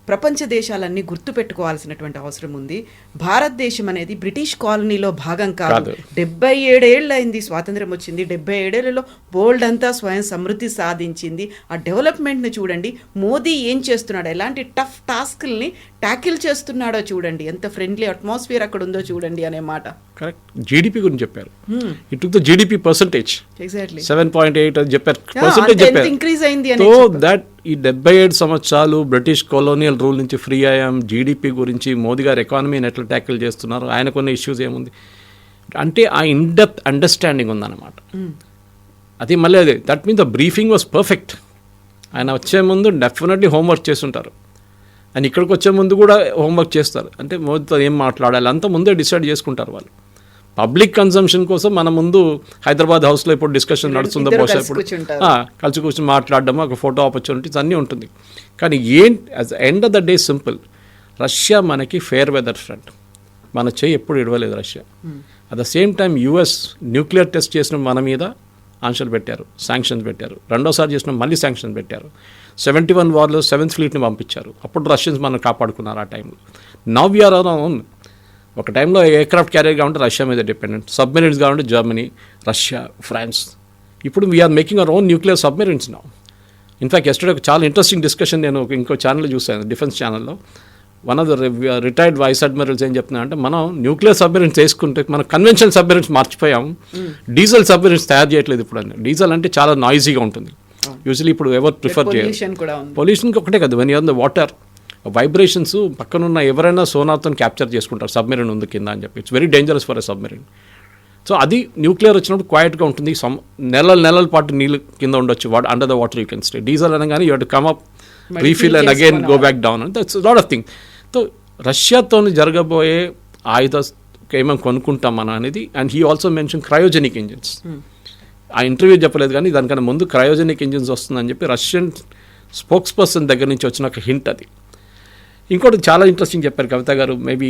ప్రపంచ దేశాలన్నీ గుర్తుపెట్టుకోవాల్సినటువంటి అవసరం ఉంది. భారతదేశం అనేది బ్రిటిష్ కాలనీలో భాగం కాదు. 77 ఏళ్ళు అయింది స్వాతంత్రం వచ్చింది. 77 ఏళ్లలో బోల్డ్ అంతా స్వయం సమృద్ధి సాధించింది. ఆ డెవలప్మెంట్ని చూడండి. మోదీ ఏం చేస్తున్నాడు, ఎలాంటి టఫ్ టాస్క్ల్ని ట్యాకిల్ చేస్తున్నాడో చూడండి, ఎంత ఫ్రెండ్లీ అట్మాస్ఫియర్ అక్కడ ఉందో చూడండి అనే మాట. కరెక్ట్. జీడిపి గురించి చెప్పారు. It took the GDP percentage exactly 7.8 అని చెప్పారు, పర్సంటేజ్ చెప్పారు. ఇంక్రీజ్ అయింది. సో దట్ ఈ 77 సంవత్సరాలు బ్రిటిష్ కొలోనియల్ రూల్ నుంచి ఫ్రీ అయ్యాం. జీడిపి గురించి మోదీ గారు ఎకానమీని ఎట్లా ట్యాకిల్ చేస్తున్నారు, ఆయనకున్న ఇష్యూస్ ఏముంది అంటే ఆ ఇన్డెప్త్ అండర్స్టాండింగ్ ఉందన్నమాట. అది మళ్ళీ అదే that means the briefing was perfect. ఆయన వచ్చే ముందు డెఫినెట్లీ హోంవర్క్ చేస్తుంటారు, అండ్ ఇక్కడికి వచ్చే ముందు కూడా హోంవర్క్ చేస్తారు. అంటే మోదీతో ఏం మాట్లాడాలి అంతా ముందే డిసైడ్ చేసుకుంటారు వాళ్ళు. పబ్లిక్ కన్సంప్షన్ కోసం మన ముందు హైదరాబాద్ హౌస్లో ఇప్పుడు డిస్కషన్ నడుస్తుందో బహుశా ఇప్పుడు కలిసి కూర్చొని మాట్లాడడం, ఒక ఫోటో ఆపర్చునిటీస్ అన్నీ ఉంటుంది. కానీ as end of the day simple, Russia మనకి ఫేర్ వెదర్ ఫ్రెండ్. మన చేయి ఎప్పుడు ఇడవలేదు Russia. At the same time US nuclear test చేసిన మన మీద ఆంక్షలు పెట్టారు, శాంక్షన్స్ పెట్టారు. రెండోసారి చేసిన మళ్ళీ శాంక్షన్స్ పెట్టారు. 71 వార్లో 7th ఫ్లీట్ని పంపించారు. అప్పుడు రష్యన్స్ మనం కాపాడుకున్నారు ఆ టైంలో. Now we are own. ఒక టైంలో ఎయిర్క్రాఫ్ట్ క్యారియర్ కావాలంటే రష్యా మీద డిపెండెంట్, సబ్మెరీన్స్ కావాలంటే జర్మనీ, రష్యా, ఫ్రాన్స్. ఇప్పుడు we are making our own nuclear submarines now. In fact yesterday ఒక చాలా ఇంట్రెస్టింగ్ డిస్కషన్ నేను ఇంకో ఛానల్లో చూశాను, డిఫెన్స్ ఛానల్లో. One of the retired vice admirals ఏం చెప్తున్నారంటే, మనం న్యూక్లియర్ సబ్మెరీన్స్ వేసుకుంటే మనం కన్వెన్షనల్ సబ్మెరీన్స్ మర్చిపోయాం, డీజిల్ సబ్మెరీన్స్ తయారు చేయట్లేదు ఇప్పుడు అని. డీజిల్ అంటే చాలా నాయిజీగా ఉంటుంది. యూజువల్లీ ఇప్పుడు ఎవరు ప్రిఫర్ చేయాలి. పొల్యూషన్కి ఒకటే కదా, when you're the water vibrations పక్కనున్న ఎవరైనా సోనార్తో క్యాప్చర్ చేసుకుంటారు సబ్మెరీన్ ఉంది కింద అని చెప్పి. It's very dangerous for a submarine. So అది న్యూక్లియర్ వచ్చినప్పుడు క్వైట్గా ఉంటుంది. నెలల పాటు నీళ్ళు కింద ఉండొచ్చు, under the water you can stay. Diesel అనగానే you have to come up, refill and again go back down and that's lot of thing. So రష్యాతో జరగబోయే ఏమేమి కొనుక్కుంటాం మనం అనేది. And he also mention cryogenic engines. ఆ ఇంటర్వ్యూ చెప్పలేదు కానీ దానికన్నా ముందు క్రయోజెనిక్ ఇంజిన్స్ వస్తుందని చెప్పి రష్యన్ స్పోక్స్ పర్సన్ దగ్గర నుంచి వచ్చిన ఒక హింట్ అది. ఇంకోటి చాలా ఇంట్రెస్టింగ్ చెప్పారు కవిత గారు. Maybe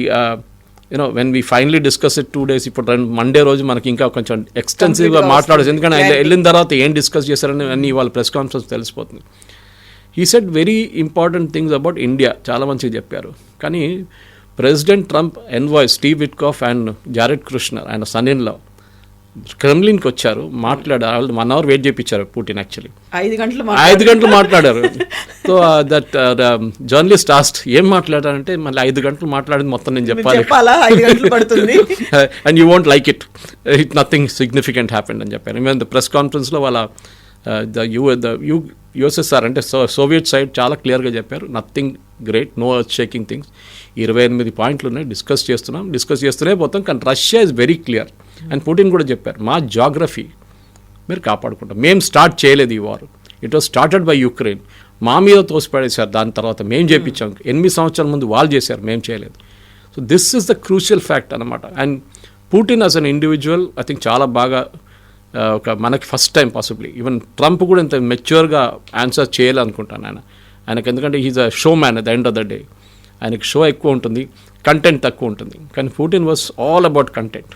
you know when we finally discuss it 2 days, ఇప్పుడు మండే రోజు మనకి ఇంకా కొంచెం ఎక్స్టెన్సివ్గా మాట్లాడచ్చు, ఎందుకంటే ఆయన వెళ్ళిన తర్వాత ఏం డిస్కస్ చేశారని అన్ని వాళ్ళ ప్రెస్ కాన్ఫరెన్స్ తెలిసిపోతుంది. He said very important things about India, చాలా మంచిగా చెప్పారు. కానీ president Trump envoy Steve Witkoff and Jared Kushner, ఆయన సన్ ఇన్ లా, క్రెమ్లిన్కి వచ్చారు, మాట్లాడారు. 1 hour వెయిట్ చేయించారు పుటిన్. యాక్చువల్లీ 5 గంటలు మాట్లాడారు. సో దట్ జర్నలిస్ట్ ఆస్ట్ ఏం మాట్లాడారంటే, మళ్ళీ 5 గంటలు మాట్లాడింది మొత్తం నేను చెప్పాలి and you won't like it, nothing significant happened అని చెప్పారు. ఈవెన్ ద ప్రెస్ కాన్ఫరెన్స్లో వాళ్ళ యుఎస్ఎస్ఆర్ అంటే సోవియట్ సైడ్ చాలా క్లియర్గా చెప్పారు, nothing great, no earth shaking things. 28 పాయింట్లు ఉన్నాయి, డిస్కస్ చేస్తూనే పోతాం. కానీ Russia is very clear. And Putin కూడా చెప్పారు, మా జాగ్రఫీ మీరు కాపాడుకుంటాం, మేము స్టార్ట్ చేయలేదు ఈ war, it was started by Ukraine. మా మీద తోసిపడేశారు, దాని తర్వాత మేము చేయించాం. 8 సంవత్సరాల ముందు వాళ్ళు చేశారు, మేము చేయలేదు. So this is the crucial fact అనమాట. And Putin as an individual I think చాలా బాగా ఒక మనకి first time possibly even Trump కూడా ఇంత మెచ్యూర్గా ఆన్సర్ చేయాలనుకుంటాను ఆయనకు. ఎందుకంటే he's a show man at the end of the day. ఆయనకి షో ఎక్కువ ఉంటుంది, కంటెంట్ తక్కువ ఉంటుంది. కానీ Putin was all about content.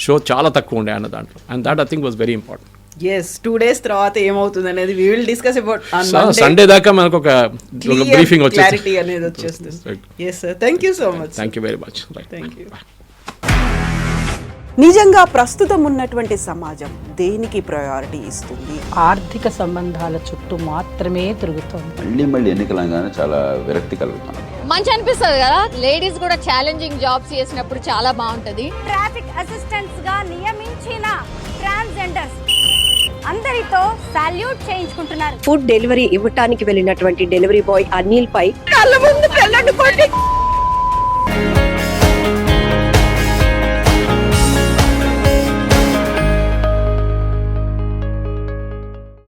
Show చాలా తక్కువ ఉండే ఆయన దాంట్లో. And that I think was very important. yes 2 days తర్వాత ఏమవుతుంది అనేది we will discuss about on Monday. Sunday దాకా మనకు ఒక బ్రీఫింగ్ వచ్చేస్తుంది, క్లారిటీ అనేది వచ్చేస్తుంది. yes sir, thank you so much. Thank you very much. Right. Thank you. నిజంగా ప్రస్తుతం ఉన్నటువంటి సమాజం దేనికి ప్రయారిటీ ఇస్తుంది? ఆర్థిక సంబంధాల చుట్టూ మాత్రమే తిరుగుతోంది. మళ్ళీ ఎన్నికలంగానే చాలా విరక్తి కలుగుతాను. మంచి అనిపిస్తుంది కదా, లేడీస్ కూడా ఛాలెంజింగ్ జాబ్స్ చేసినప్పుడు చాలా బాగుంటది. ట్రాఫిక్ అసిస్టెంట్స్ గా నియమించిన ట్రాన్స్జెండర్స్ అందరితో సాల్యూట్ చేయించుకుంటున్నారు. ఫుడ్ డెలివరీ ఇవ్వటానికి వెళ్ళినటువంటి డెలివరీ బాయ్ అనిల్ పై కళ్ళ ముందు పెళ్ళండి